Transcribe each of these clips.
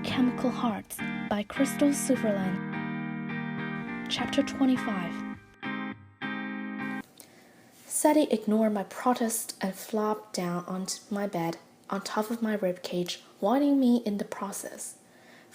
Chemical Hearts by Krystal Sutherland. Chapter 25. Sadie ignored my protest and flopped down onto my bed on top of my ribcage, whining me in the process.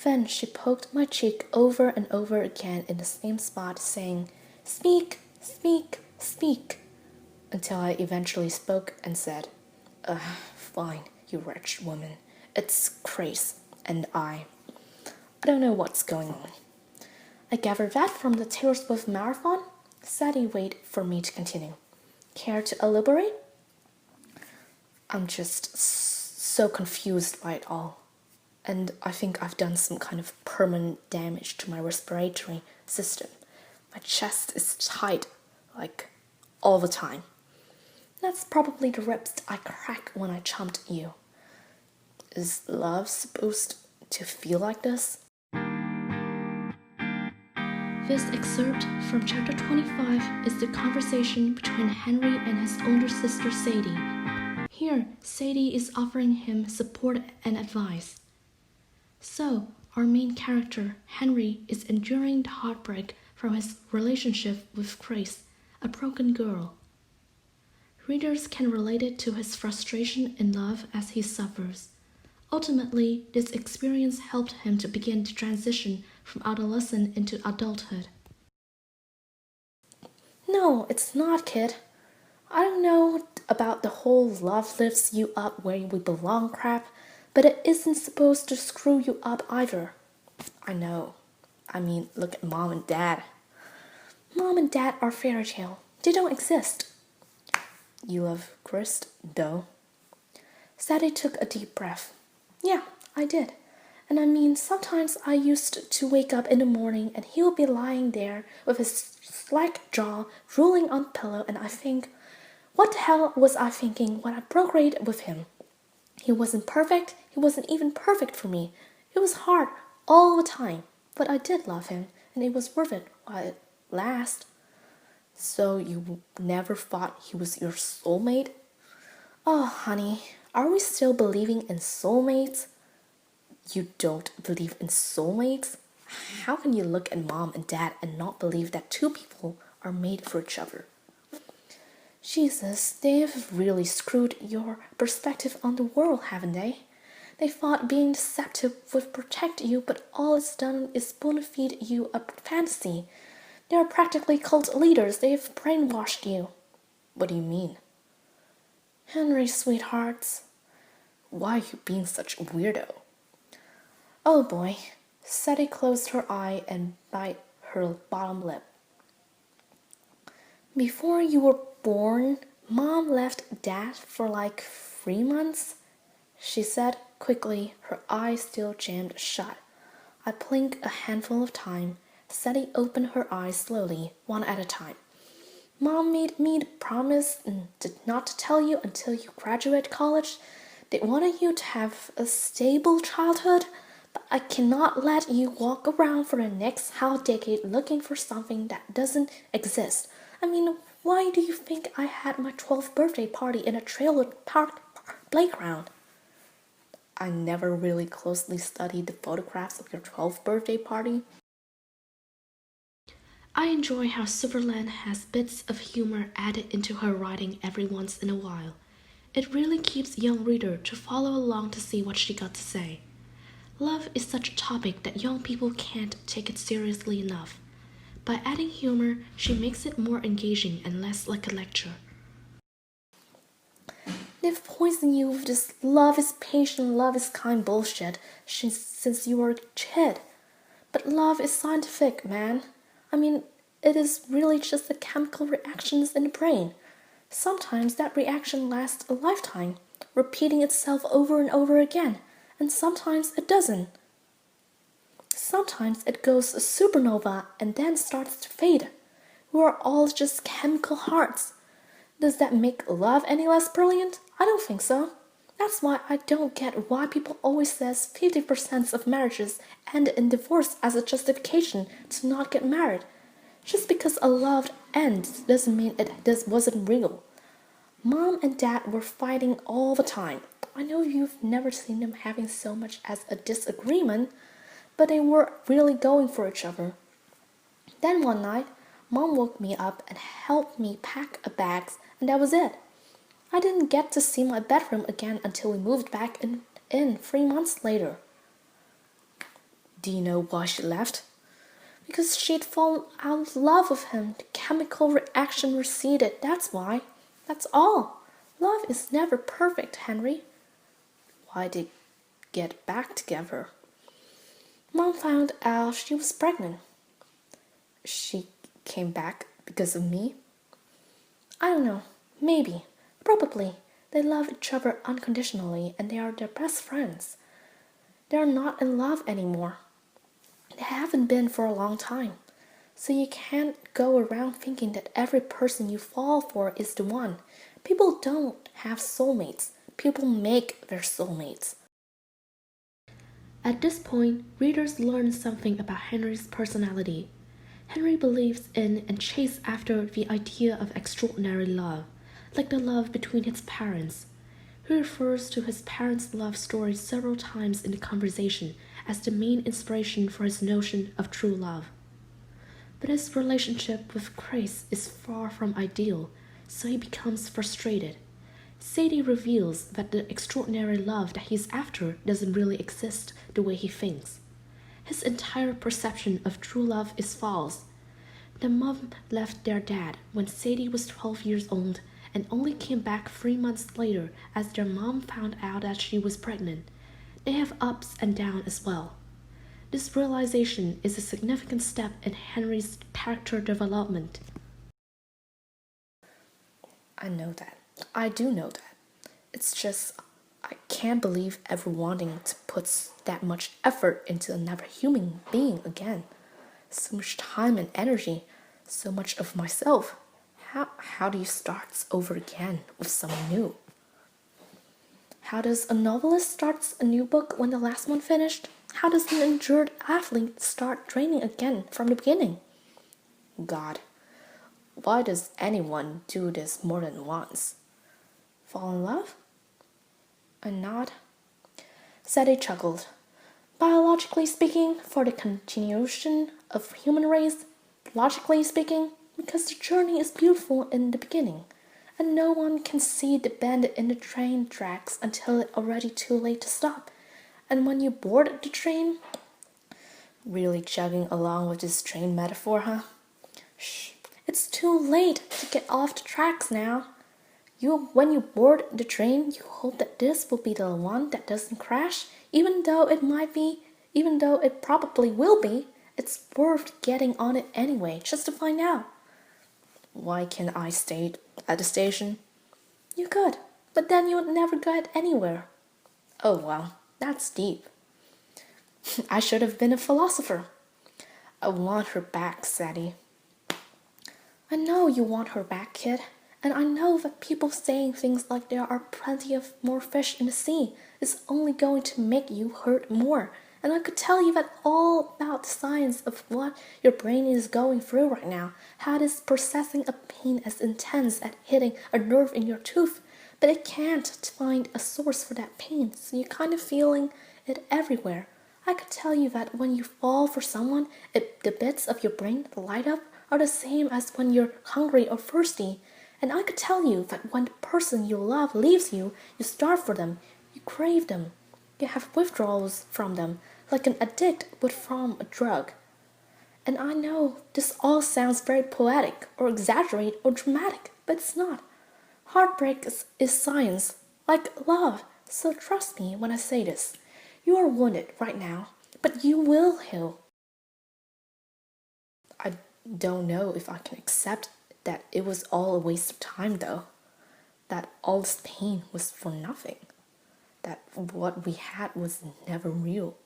Then she poked my cheek over and over again in the same spot, saying, "Speak, speak, speak," until I eventually spoke and said, "Fine, you wretched woman. It's Krys, and I don't know what's going on." I gathered that from the Taylor Swift marathon. Sadie waited for me to continue. Care to elaborate? I'm just so confused by it all. And I think I've done some kind of permanent damage to my respiratory system. My chest is tight, like, all the time. That's probably the ribs I cracked when I chomped you. Is love supposed to feel like this? This excerpt from chapter 25 is the conversation between Henry and his older sister Sadie. Here, Sadie is offering him support and advice. So, our main character, Henry, is enduring the heartbreak from his relationship with Krys, a broken girl. Readers can relate it to his frustration in love as he suffers. Ultimately, this experience helped him to begin to transition from adolescence into adulthood. No, it's not, kid. I don't know about the whole love lifts you up where we belong crap, but it isn't supposed to screw you up either. I know. I mean, look at Mom and Dad. Mom and Dad are fairy tale. They don't exist. You love Krys, though? Sadie took a deep breath. Yeah, I did. And I mean, sometimes I used to wake up in the morning and he would be lying there with his slack jaw rolling on the pillow, and I think, what the hell was I thinking when I procreated with him? He wasn't perfect. He wasn't even perfect for me. It was hard all the time, but I did love him, and it was worth it while it lasted. So you never thought he was your soulmate? Oh, honey, are we still believing in soulmates? You don't believe in soulmates? How can you look at Mom and Dad and not believe that two people are made for each other? Jesus, they've really screwed your perspective on the world, haven't they? They thought being deceptive would protect you, but all it's done is spoon-feed you a fantasy. They're practically cult leaders. They've brainwashed you. What do you mean? Henry, sweethearts. Why are you being such a weirdo? Oh boy. Sadie closed her eye and bit her bottom lip. Before you were born, Mom left Dad for like 3 months, she said quickly, her eyes still jammed shut. I blinked a handful of time. Sadie opened her eyes slowly, one at a time. Mom made me promise not to tell you until you graduate college. They wanted you to have a stable childhood, but I cannot let you walk around for the next half decade looking for something that doesn't exist. I mean, why do you think I had my 12th birthday party in a trailer park playground? I never really closely studied the photographs of your 12th birthday party. I enjoy how Sutherland has bits of humor added into her writing every once in a while. It really keeps young reader to follow along to see what she got to say. Love is such a topic that young people can't take it seriously enough. By adding humor, she makes it more engaging and less like a lecture. They've poisoned you with this love is patient, love is kind bullshit since you were a kid. But love is scientific, man. I mean, it is really just the chemical reactions in the brain. Sometimes that reaction lasts a lifetime, repeating itself over and over again, and sometimes it doesn't. Sometimes it goes a supernova and then starts to fade. We're all just chemical hearts. Does that make love any less brilliant? I don't think so. That's why I don't get why people always says 50% of marriages end in divorce as a justification to not get married. Just because a love ends doesn't mean it wasn't real. Mom and Dad were fighting all the time. I know you've never seen them having so much as a disagreement, but they were really going for each other. Then one night, Mom woke me up and helped me pack a bags, and that was it. I didn't get to see my bedroom again until we moved back in 3 months later. Do you know why she left? Because she'd fallen out of love with him. The chemical reaction receded, that's why. That's all. Love is never perfect, Henry. Why'd they get back together? Mom found out she was pregnant. She came back because of me? I don't know. Maybe. Probably. They love each other unconditionally and they are their best friends. They are not in love anymore. They haven't been for a long time. So you can't go around thinking that every person you fall for is the one. People don't have soulmates. People make their soulmates. At this point, readers learn something about Henry's personality. Henry believes in and chases after the idea of extraordinary love, like the love between his parents. He refers to his parents' love story several times in the conversation as the main inspiration for his notion of true love. But his relationship with Grace is far from ideal, so he becomes frustrated. Sadie reveals that the extraordinary love that he's after doesn't really exist the way he thinks. His entire perception of true love is false. The mom left their dad when Sadie was 12 years old and only came back 3 months later as their mom found out that she was pregnant. They have ups and downs as well. This realization is a significant step in Henry's character development. I know that. I do know that. It's just, I can't believe ever wanting to put that much effort into another human being again. So much time and energy, so much of myself. How do you start over again with someone new? How does a novelist start a new book when the last one finished? How does an injured athlete start training again from the beginning? God, why does anyone do this more than once? Fall in love? A nod? Sadie chuckled. Biologically speaking, for the continuation of human race, logically speaking, because the journey is beautiful in the beginning, and no one can see the bend in the train tracks until it's already too late to stop. And when you board the train... Really chugging along with this train metaphor, huh? Shh, it's too late to get off the tracks now. When you board the train, you hope that this will be the one that doesn't crash, even though it probably will be. It's worth getting on it anyway, just to find out. Why can't I stay at the station? You could, but then you would never get anywhere. Oh well, that's deep. I should have been a philosopher. I want her back, Sadie. I know you want her back, kid. And I know that people saying things like there are plenty of more fish in the sea is only going to make you hurt more. And I could tell you that all about the science of what your brain is going through right now, how it is processing a pain as intense as hitting a nerve in your tooth, but it can't find a source for that pain, so you're kind of feeling it everywhere. I could tell you that when you fall for someone, the bits of your brain that light up are the same as when you're hungry or thirsty. And I could tell you that when the person you love leaves you, you starve for them, you crave them, you have withdrawals from them, like an addict would from a drug. And I know this all sounds very poetic, or exaggerated, or dramatic, but it's not. Heartbreak is science, like love, so trust me when I say this. You are wounded right now, but you will heal. I don't know if I can accept that it was all a waste of time, though. That all this pain was for nothing. That what we had was never real.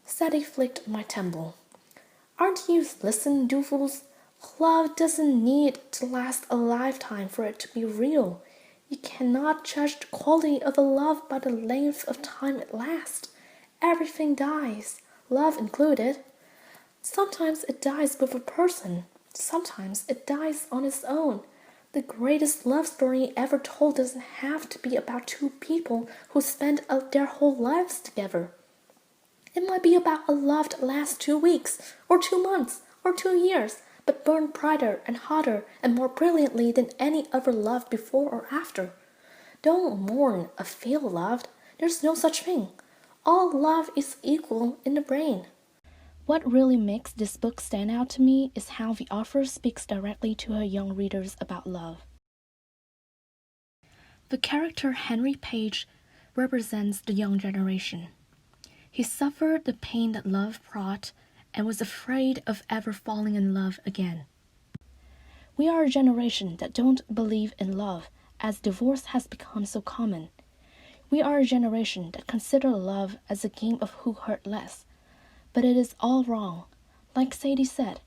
Sadie flicked my temple. Aren't you listening, doofus? Love doesn't need to last a lifetime for it to be real. You cannot judge the quality of a love by the length of time it lasts. Everything dies, love included. Sometimes it dies with a person. Sometimes it dies on its own. The greatest love story ever told doesn't have to be about two people who spend their whole lives together. It might be about a love that lasts 2 weeks, or 2 months, or 2 years, but burn brighter and hotter and more brilliantly than any other love before or after. Don't mourn a failed love. There's no such thing. All love is equal in the brain. What really makes this book stand out to me is how the author speaks directly to her young readers about love. The character Henry Page represents the young generation. He suffered the pain that love brought and was afraid of ever falling in love again. We are a generation that don't believe in love, as divorce has become so common. We are a generation that consider love as a game of who hurt less. But it is all wrong. Like Sadie said,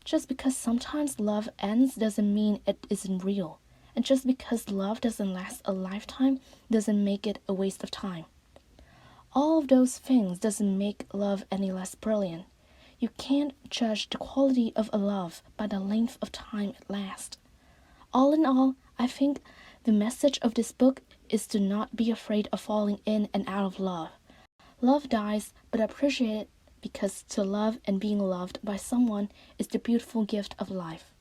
just because sometimes love ends doesn't mean it isn't real. And just because love doesn't last a lifetime doesn't make it a waste of time. All of those things doesn't make love any less brilliant. You can't judge the quality of a love by the length of time it lasts. All in all, I think the message of this book is to not be afraid of falling in and out of love. Love dies, but appreciate it, because to love and being loved by someone is the beautiful gift of life.